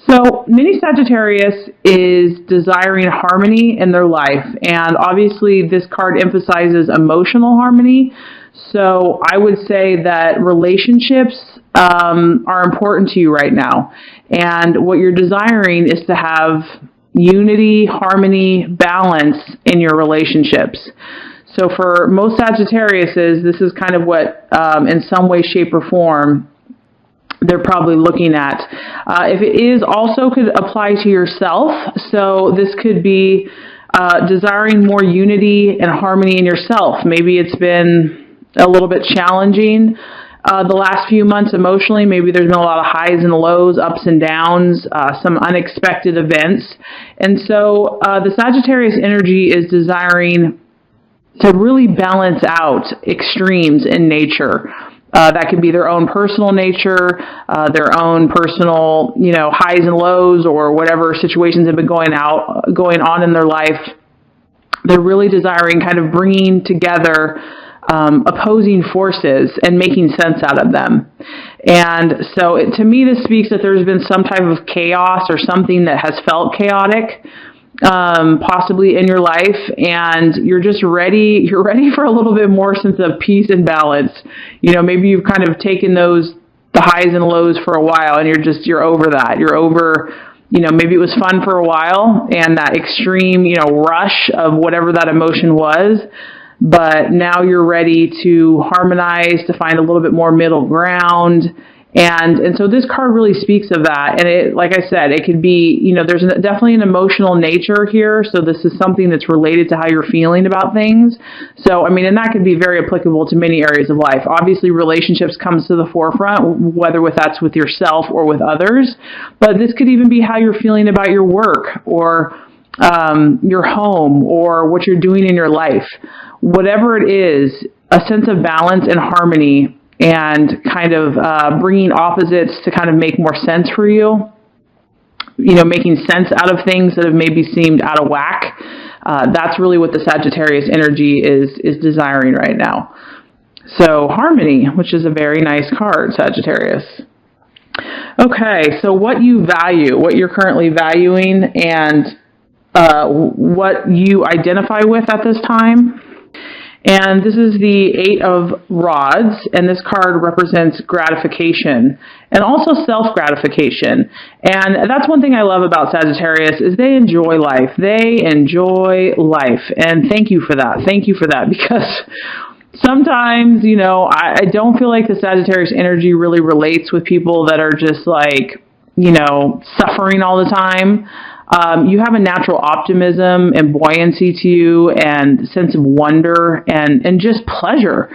So, mini Sagittarius is desiring harmony in their life, and obviously, this card emphasizes emotional harmony. So, I would say that relationships are important to you right now, and what you're desiring is to have unity, harmony, balance in your relationships. So, for most Sagittariuses, this is kind of what, in some way, shape, or form, they're probably looking at. If it is, also could apply to yourself. So this could be desiring more unity and harmony in yourself. Maybe it's been a little bit challenging the last few months emotionally. Maybe there's been a lot of highs and lows, ups and downs, some unexpected events. And so the Sagittarius energy is desiring to really balance out extremes in nature. That could be their own personal nature, their own personal, highs and lows, or whatever situations have been going on in their life. They're really desiring kind of bringing together opposing forces and making sense out of them. And so to me, this speaks that there's been some type of chaos or something that has felt chaotic, possibly in your life, and you're ready for a little bit more sense of peace and balance. Maybe you've kind of taken the highs and lows for a while, and you're over that. You're over, maybe it was fun for a while, and that extreme, rush of whatever that emotion was, but now you're ready to harmonize, to find a little bit more middle ground. And so this card really speaks of that. And it, like I said, it could be, there's definitely an emotional nature here. So this is something that's related to how you're feeling about things. So, and that could be very applicable to many areas of life. Obviously, relationships comes to the forefront, whether that's with yourself or with others. But this could even be how you're feeling about your work, or your home, or what you're doing in your life. Whatever it is, a sense of balance and harmony, and kind of bringing opposites to kind of make more sense for you, making sense out of things that have maybe seemed out of whack. That's really what the Sagittarius energy is desiring right now. So harmony, which is a very nice card, Sagittarius. Okay, so what you value, what you're currently valuing, and what you identify with at this time. And this is the Eight of Rods, and this card represents gratification and also self-gratification. And that's one thing I love about Sagittarius is they enjoy life. They enjoy life. And thank you for that. Thank you for that, because sometimes, I don't feel like the Sagittarius energy really relates with people that are just like, suffering all the time. You have a natural optimism and buoyancy to you, and sense of wonder and just pleasure.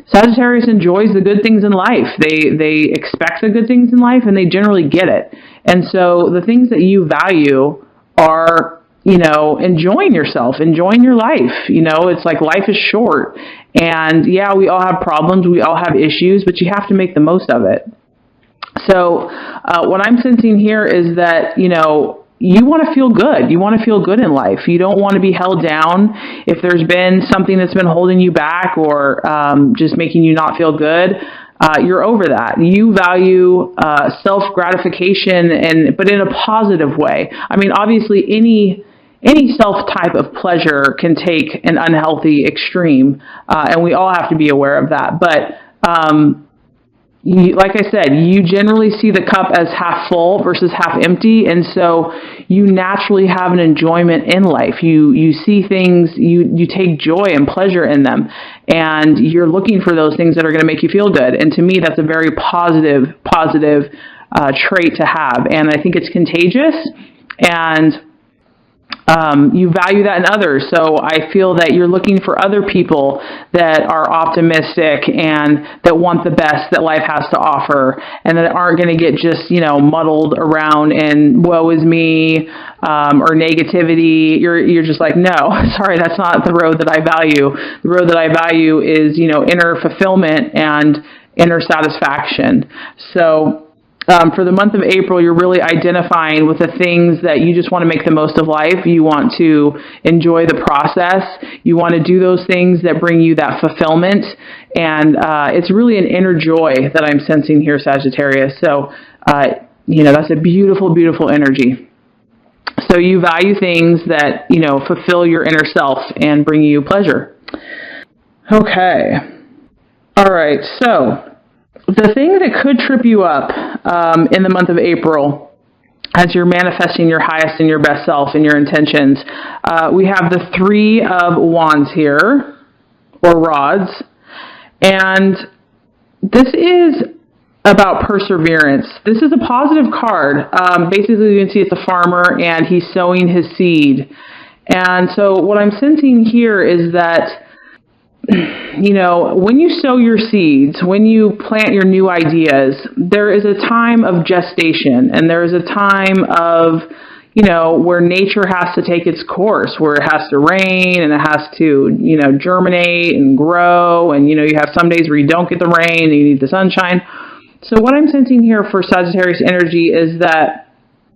Sagittarius enjoys the good things in life. They expect the good things in life, and they generally get it. And so the things that you value are, enjoying yourself, enjoying your life. It's like life is short. And yeah, we all have problems. We all have issues, but you have to make the most of it. So what I'm sensing here is that, you want to feel good. You want to feel good in life. You don't want to be held down. If there's been something that's been holding you back, or just making you not feel good, you're over that. You value self-gratification, but in a positive way. Obviously, any self type of pleasure can take an unhealthy extreme, and we all have to be aware of that. But like I said, you generally see the cup as half full versus half empty, and so you naturally have an enjoyment in life. You see things, you take joy and pleasure in them, and you're looking for those things that are going to make you feel good. And to me, that's a very positive trait to have, and I think it's contagious, and you value that in others. So I feel that you're looking for other people that are optimistic and that want the best that life has to offer, and that aren't going to get just, muddled around in woe is me, or negativity. You're just like, no, sorry, that's not the road that I value. The road that I value is, inner fulfillment and inner satisfaction. So for the month of April, you're really identifying with the things that you just want to make the most of life. You want to enjoy the process. You want to do those things that bring you that fulfillment. And it's really an inner joy that I'm sensing here, Sagittarius. So that's a beautiful, beautiful energy. So you value things that, fulfill your inner self and bring you pleasure. Okay. All right. So the thing that could trip you up in the month of April as you're manifesting your highest and your best self and your intentions, we have the Three of Wands here, or rods. And this is about perseverance. This is a positive card. Basically, you can see it's a farmer and he's sowing his seed. And so what I'm sensing here is that, when you sow your seeds, when you plant your new ideas, there is a time of gestation, and there is a time of, where nature has to take its course, where it has to rain and it has to, germinate and grow. And, you have some days where you don't get the rain and you need the sunshine. So what I'm sensing here for Sagittarius energy is that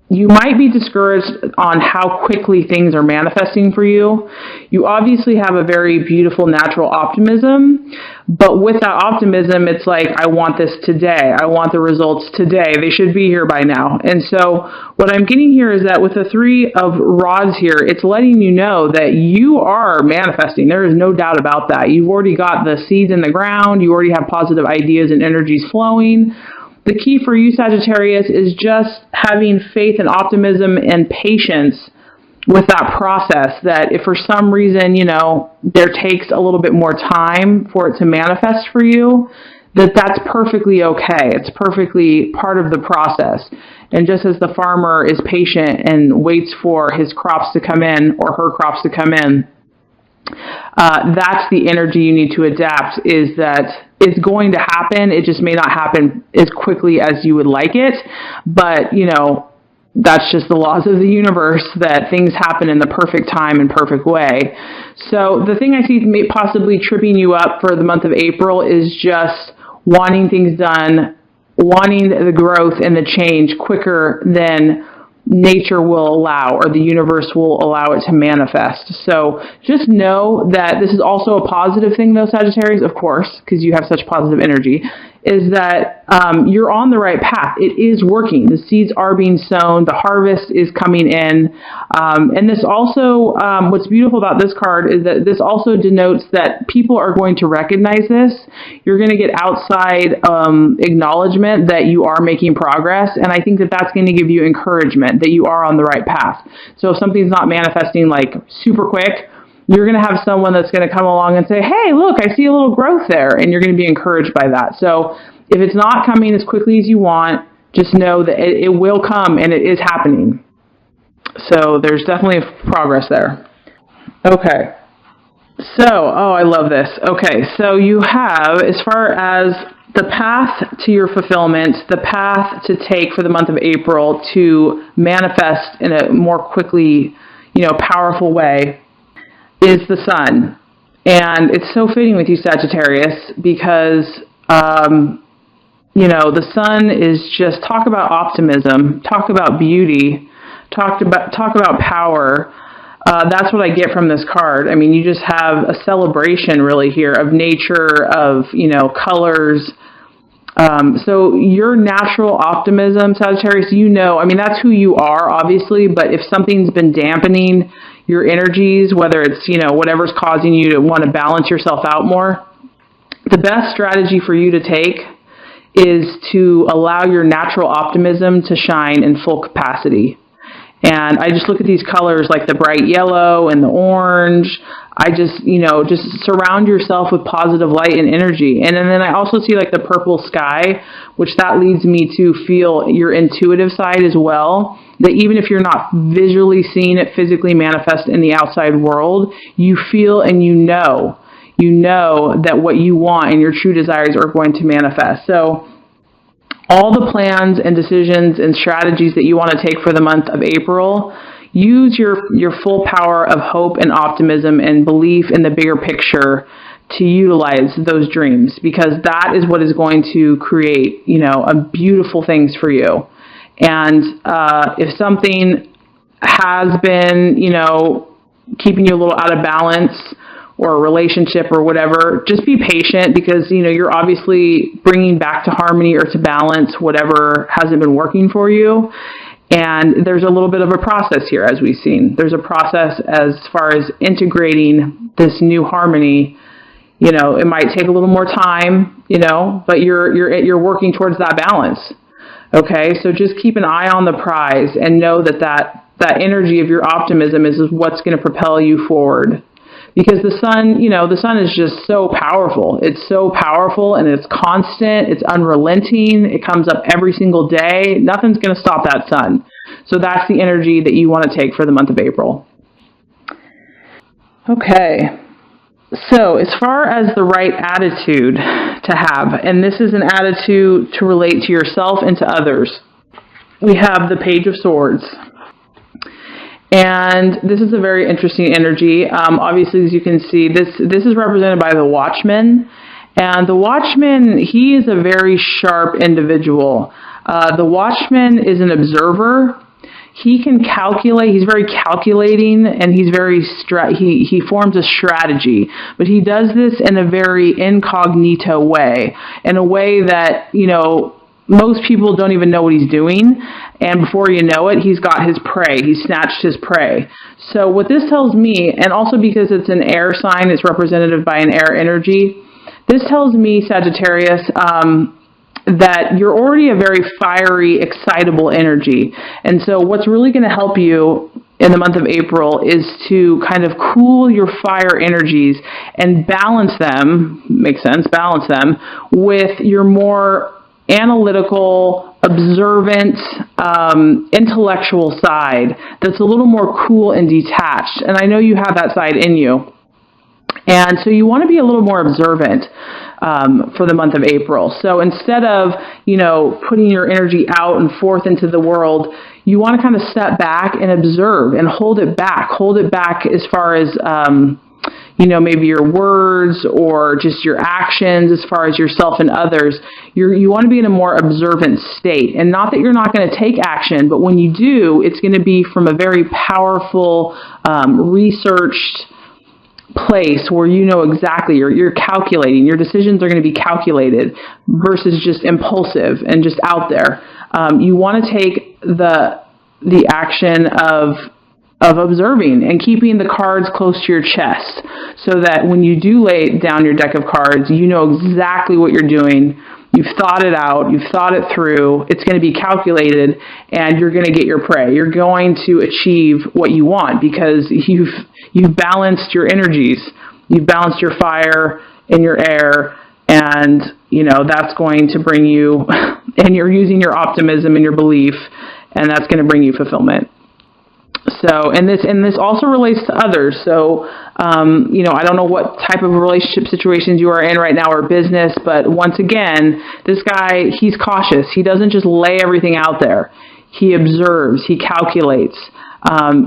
you might be discouraged on how quickly things are manifesting for you. You obviously have a very beautiful natural optimism, but with that optimism, it's like, I want this today. I want the results today. They should be here by now. And so what I'm getting here is that with the Three of Rods here, it's letting you know that you are manifesting. There is no doubt about that. You've already got the seeds in the ground. You already have positive ideas and energies flowing. The key for you, Sagittarius, is just having faith and optimism and patience with that process, that if for some reason, there takes a little bit more time for it to manifest for you, that's perfectly okay. It's perfectly part of the process. And just as the farmer is patient and waits for his crops to come in or her crops to come in, that's the energy you need to adapt, is that it's going to happen. It just may not happen as quickly as you would like it. But, that's just the laws of the universe, that things happen in the perfect time and perfect way. So the thing I see possibly tripping you up for the month of April is just wanting things done, wanting the growth and the change quicker than nature will allow, or the universe will allow it to manifest. So just know that this is also a positive thing, though, Sagittarius, of course, because you have such positive energy, is that you're on the right path. It is working. The seeds are being sown. The harvest is coming in. And this also, what's beautiful about this card is that this also denotes that people are going to recognize this. You're going to get outside acknowledgement that you are making progress. And I think that that's going to give you encouragement that you are on the right path. So if something's not manifesting like super quick, you're going to have someone that's going to come along and say, hey, look, I see a little growth there. And you're going to be encouraged by that. So if it's not coming as quickly as you want, just know that it will come, and it is happening. So there's definitely progress there. Okay. So, I love this. Okay. So you have, as far as the path to your fulfillment, the path to take for the month of April to manifest in a more quickly, powerful way, is the sun. And it's so fitting with you, Sagittarius, because, the sun is just, talk about optimism, talk about beauty, talk about power. That's what I get from this card. I mean, you just have a celebration really here of nature, of, colors. So your natural optimism, Sagittarius, that's who you are, obviously, but if something's been dampening your energies, whether it's, whatever's causing you to want to balance yourself out more, the best strategy for you to take is to allow your natural optimism to shine in full capacity. And I just look at these colors like the bright yellow and the orange. I just, just surround yourself with positive light and energy. And then I also see like the purple sky, which that leads me to feel your intuitive side as well. That even if you're not visually seeing it physically manifest in the outside world, you feel and you know that what you want and your true desires are going to manifest. So all the plans and decisions and strategies that you want to take for the month of April, use your full power of hope and optimism and belief in the bigger picture to utilize those dreams, because that is what is going to create, a beautiful things for you. And if something has been, keeping you a little out of balance, or a relationship or whatever, just be patient because, you're obviously bringing back to harmony or to balance whatever hasn't been working for you. And there's a little bit of a process here, as we've seen. There's a process as far as integrating this new harmony. It might take a little more time, but you're working towards that balance. Okay, so just keep an eye on the prize and know that energy of your optimism is what's going to propel you forward. Because the sun is just so powerful. It's so powerful and it's constant. It's unrelenting. It comes up every single day. Nothing's going to stop that sun. So that's the energy that you want to take for the month of April. Okay. So as far as the right attitude to have, and this is an attitude to relate to yourself and to others, we have the Page of Swords. And this is a very interesting energy. Obviously, as you can see, this is represented by the Watchman. And the Watchman, he is a very sharp individual. The Watchman is an observer. He can calculate. He's very calculating, and he's very he forms a strategy. But he does this in a very incognito way, in a way that, most people don't even know what he's doing, and before you know it, he's got his prey. He's snatched his prey. So what this tells me, and also because it's an air sign, it's representative by an air energy, this tells me, Sagittarius, that you're already a very fiery, excitable energy. And so what's really going to help you in the month of April is to kind of cool your fire energies and balance them, makes sense, balance them with your more analytical, observant, intellectual side that's a little more cool and detached. And I know you have that side in you. And so you want to be a little more observant for the month of April. So instead of, putting your energy out and forth into the world, you want to kind of step back and observe and hold it back. Hold it back as far as, maybe your words or just your actions as far as yourself and others. You want to be in a more observant state. And not that you're not going to take action, but when you do, it's going to be from a very powerful, researched place where exactly, you're calculating. Your decisions are going to be calculated versus just impulsive and just out there. You want to take the action of observing and keeping the cards close to your chest so that when you do lay down your deck of cards, you know exactly what you're doing. You've thought it out. You've thought it through. It's going to be calculated, and you're going to get your prey. You're going to achieve what you want because you've balanced your energies. You've balanced your fire and your air, and that's going to bring you. And you're using your optimism and your belief, and that's going to bring you fulfillment. So, and this also relates to others. So, I don't know what type of relationship situations you are in right now or business, but once again, this guy, he's cautious. He doesn't just lay everything out there. He observes, he calculates.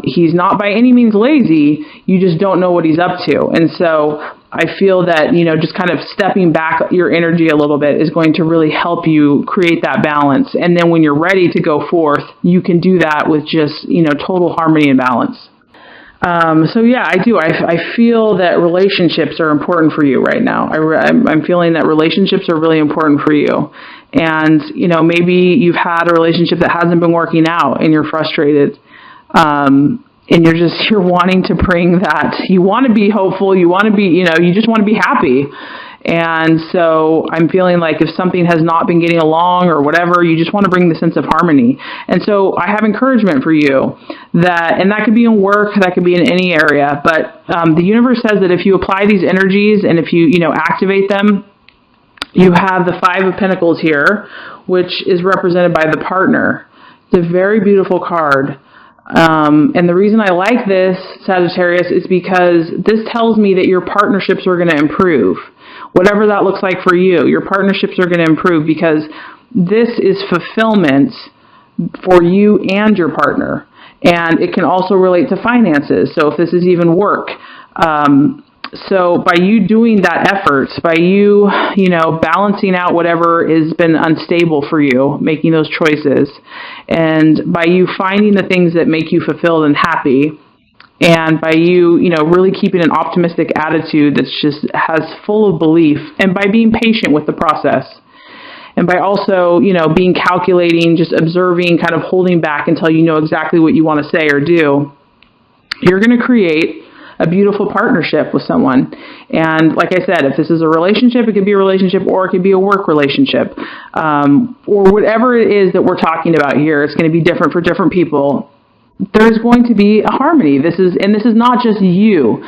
He's not by any means lazy. You just don't know what he's up to. And so I feel that, just kind of stepping back your energy a little bit is going to really help you create that balance. And then when you're ready to go forth, you can do that with just, total harmony and balance. So yeah, I do. I feel that relationships are important for you right now. I'm feeling that relationships are really important for you. And, maybe you've had a relationship that hasn't been working out and you're frustrated. And you're wanting to bring that, you want to be hopeful, you want to be, you just want to be happy. And so I'm feeling like if something has not been getting along or whatever, you just want to bring the sense of harmony. And so I have encouragement for you and that could be in work, that could be in any area, but the universe says that if you apply these energies and if you, activate them, you have the Five of Pentacles here, which is represented by the partner. It's a very beautiful card. And the reason I like this, Sagittarius, is because this tells me that your partnerships are going to improve. Whatever that looks like for you, your partnerships are going to improve because this is fulfillment for you and your partner. And it can also relate to finances. So if this is even work, so by you doing that effort, by you, balancing out whatever has been unstable for you, making those choices, and by you finding the things that make you fulfilled and happy, And by you, really keeping an optimistic attitude that's just has full of belief, and by being patient with the process, and by also, being calculating, just observing, kind of holding back until you know exactly what you want to say or do, you're going to create a beautiful partnership with someone. And like I said, if this is a relationship, it could be a relationship, or it could be a work relationship, or whatever it is that we're talking about here. It's going to be different for different people. There's going to be a harmony. This is not just you.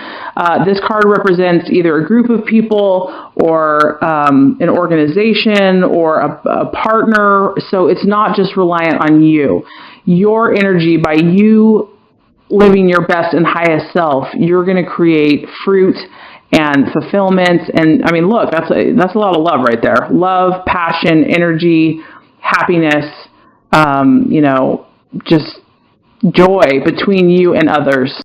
This card represents either a group of people or an organization or a partner. So it's not just reliant on you. Your energy, by you living your best and highest self, you're going to create fruit and fulfillment. And I mean, look, that's a lot of love right there. Love, passion, energy, happiness, just joy between you and others.